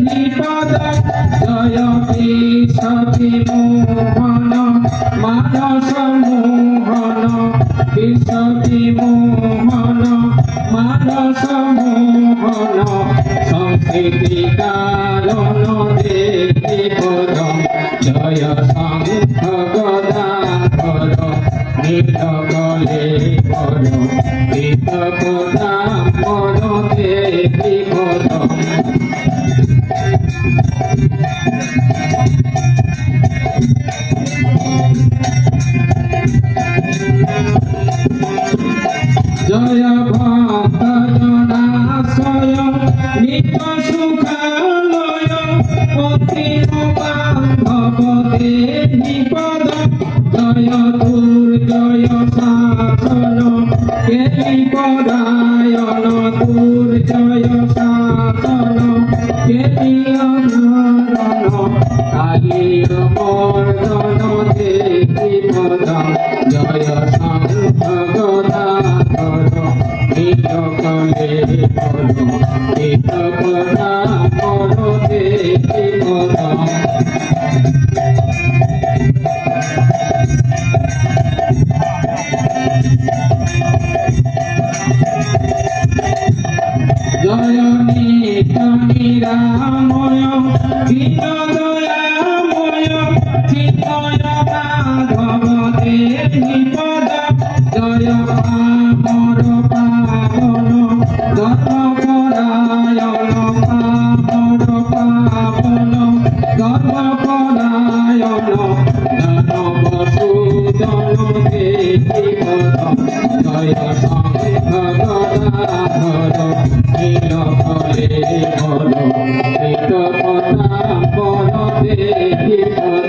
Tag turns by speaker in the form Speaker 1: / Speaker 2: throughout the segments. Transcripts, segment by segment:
Speaker 1: নিপদ জয় কেশবী মোহন মানস মোহন কেশবী মোহন মানস মোহন সংস্কৃতি কারণ দেবী পদ জয় শঙ্খ গদাধর নীলকলে পদ পীতপদাম্বর দেবী পদ জয় ভক্ত জনাশয় নিত্য সুখালয় অন্তিম বান্ধব দেবী পদ জয় দুর্জয় শাসন কেলি পরায়ণ দুর্জয় শাসন কেলি অনরণ কালী মর্দন দেবী পদ জয় শঙ্খ গদাধর নীলকলে পদ পীতপদাম্বর দেবী পদ জয় নিত্য নিরাময় গীত দয়াময় চিতয় মাধব দেবী পদ জয় পামর পাবন ধর্মপরায়ণ পামর পাবন ধর্মপরায়ণ দানব সুজন দেবী পদ জয় শঙ্খ গদাধর নীলকলে পদ পীতপদাম্বর দেবী পদ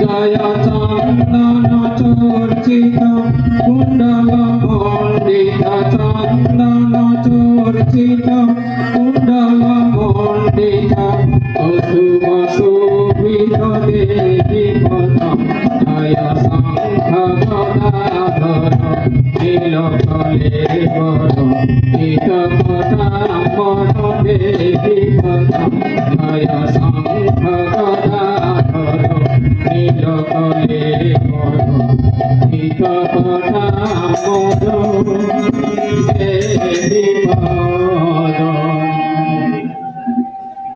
Speaker 1: জয় চন্দন চর্চিত কুণ্ডল মণ্ডিত চন্দন চর্চিত কুণ্ডল মণ্ডিত অশুভ শোভিত দেবী পদ জয় শঙ্খ গদাধর নীলকলে পদ পীতপদাম্বর দেবী পদ জয় শঙ্খ গদাধর নীলকলে পদ পীতপদাম্বর